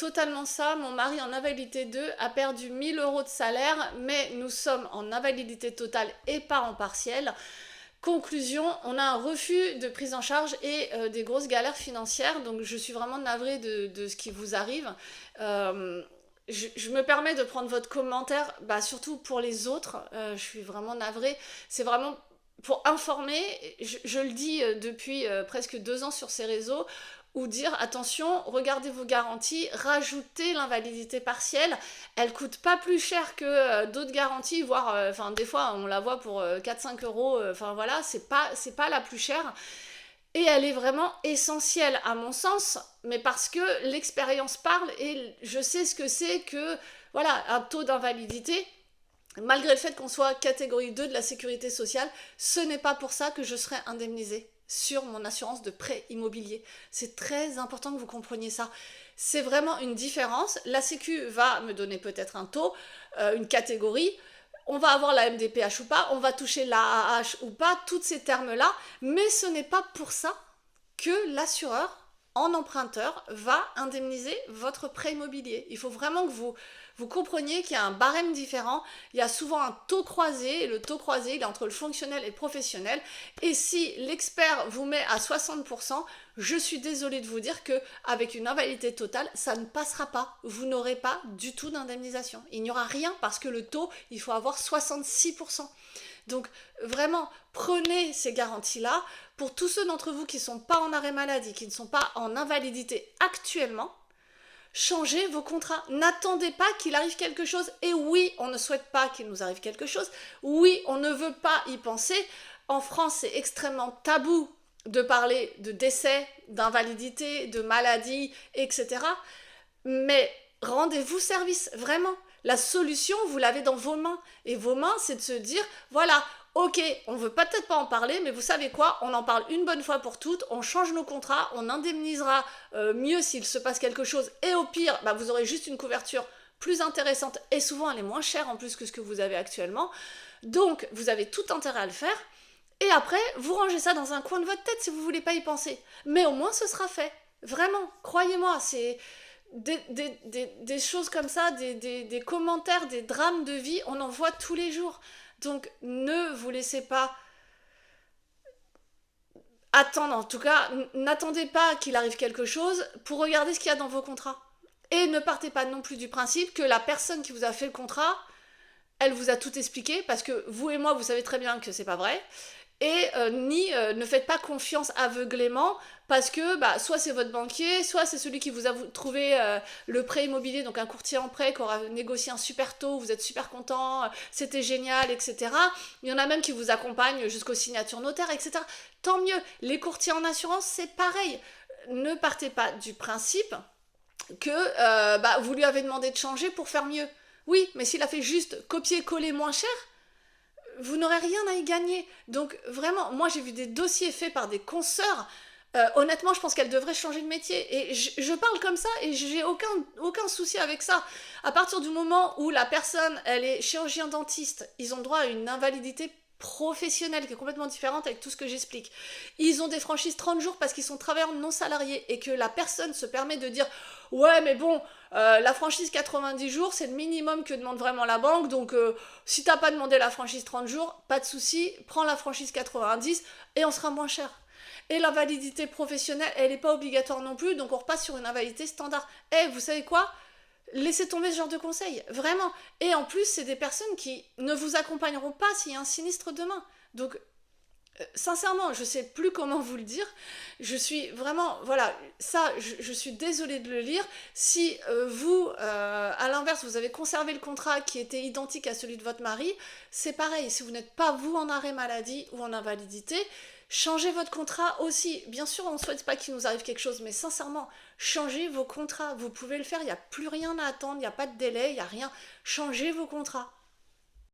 totalement ça. Mon mari en invalidité 2 a perdu 1 000 € de salaire, mais nous sommes en invalidité totale et pas en partiel. Conclusion, on a un refus de prise en charge et des grosses galères financières, donc je suis vraiment navrée de ce qui vous arrive. Je me permets de prendre votre commentaire, surtout pour les autres, je suis vraiment navrée. C'est vraiment pour informer, je le dis depuis presque 2 ans sur ces réseaux, ou dire attention, regardez vos garanties, rajoutez l'invalidité partielle, elle coûte pas plus cher que d'autres garanties, voire des fois on la voit pour 4-5 €, voilà, c'est pas la plus chère. Et elle est vraiment essentielle à mon sens, mais parce que l'expérience parle et je sais ce que c'est que, voilà, un taux d'invalidité. Malgré le fait qu'on soit catégorie 2 de la sécurité sociale, ce n'est pas pour ça que je serai indemnisée sur mon assurance de prêt immobilier. C'est très important que vous compreniez ça. C'est vraiment une différence. La Sécu va me donner peut-être un taux, une catégorie. On va avoir la MDPH ou pas, on va toucher l'AAH ou pas, tous ces termes-là. Mais ce n'est pas pour ça que l'assureur, en emprunteur, va indemniser votre prêt immobilier. Il faut vraiment que vous compreniez qu'il y a un barème différent. Il y a souvent un taux croisé, et le taux croisé, il est entre le fonctionnel et le professionnel. Et si l'expert vous met à 60%, je suis désolée de vous dire qu'avec une invalidité totale, ça ne passera pas. Vous n'aurez pas du tout d'indemnisation. Il n'y aura rien parce que le taux, il faut avoir 66%. Donc vraiment, prenez ces garanties-là. Pour tous ceux d'entre vous qui ne sont pas en arrêt maladie, qui ne sont pas en invalidité actuellement, changez vos contrats. N'attendez pas qu'il arrive quelque chose. Et oui, on ne souhaite pas qu'il nous arrive quelque chose. Oui, on ne veut pas y penser. En France, c'est extrêmement tabou de parler de décès, d'invalidité, de maladie, etc. Mais rendez-vous service, vraiment. La solution, vous l'avez dans vos mains. Et vos mains, c'est de se dire, voilà, ok, on veut peut-être pas en parler, mais vous savez quoi, on en parle une bonne fois pour toutes, on change nos contrats, on indemnisera mieux s'il se passe quelque chose, et au pire, vous aurez juste une couverture plus intéressante, et souvent elle est moins chère en plus que ce que vous avez actuellement. Donc, vous avez tout intérêt à le faire. Et après, vous rangez ça dans un coin de votre tête si vous voulez pas y penser. Mais au moins, ce sera fait. Vraiment, croyez-moi, c'est des choses comme ça, des commentaires, des drames de vie, on en voit tous les jours. Donc, ne vous laissez pas attendre, en tout cas, n'attendez pas qu'il arrive quelque chose pour regarder ce qu'il y a dans vos contrats. Et ne partez pas non plus du principe que la personne qui vous a fait le contrat, elle vous a tout expliqué, parce que vous et moi, vous savez très bien que c'est pas vrai. Et ne faites pas confiance aveuglément parce que soit c'est votre banquier, soit c'est celui qui vous a trouvé le prêt immobilier, donc un courtier en prêt qui aura négocié un super taux, vous êtes super content, c'était génial, etc. Il y en a même qui vous accompagnent jusqu'aux signatures notaires, etc. Tant mieux. Les courtiers en assurance, c'est pareil. Ne partez pas du principe que vous lui avez demandé de changer pour faire mieux. Oui, mais s'il a fait juste copier-coller moins cher, vous n'aurez rien à y gagner. Donc vraiment, moi j'ai vu des dossiers faits par des consoeurs. Honnêtement, je pense qu'elle devrait changer de métier. Et je parle comme ça et j'ai aucun souci avec ça. À partir du moment où la personne, elle est chirurgien dentiste, ils ont droit à une invalidité professionnelle qui est complètement différente avec tout ce que j'explique. Ils ont des franchises 30 jours parce qu'ils sont travailleurs non salariés et que la personne se permet de dire « Ouais, mais bon, la franchise 90 jours, c'est le minimum que demande vraiment la banque, donc si t'as pas demandé la franchise 30 jours, pas de souci, prends la franchise 90 et on sera moins cher. » Et l'invalidité professionnelle, elle n'est pas obligatoire non plus, donc on repasse sur une invalidité standard. Vous savez quoi ? Laissez tomber ce genre de conseils, vraiment. Et en plus, c'est des personnes qui ne vous accompagneront pas s'il y a un sinistre demain. Donc, sincèrement, je sais plus comment vous le dire. Je suis vraiment, voilà, ça, je suis désolée de le lire. Si vous, à l'inverse, vous avez conservé le contrat qui était identique à celui de votre mari, c'est pareil. Si vous n'êtes pas vous en arrêt maladie ou en invalidité, changez votre contrat aussi. Bien sûr, on ne souhaite pas qu'il nous arrive quelque chose, mais sincèrement, changez vos contrats. Vous pouvez le faire, il n'y a plus rien à attendre, il n'y a pas de délai, il n'y a rien. Changez vos contrats.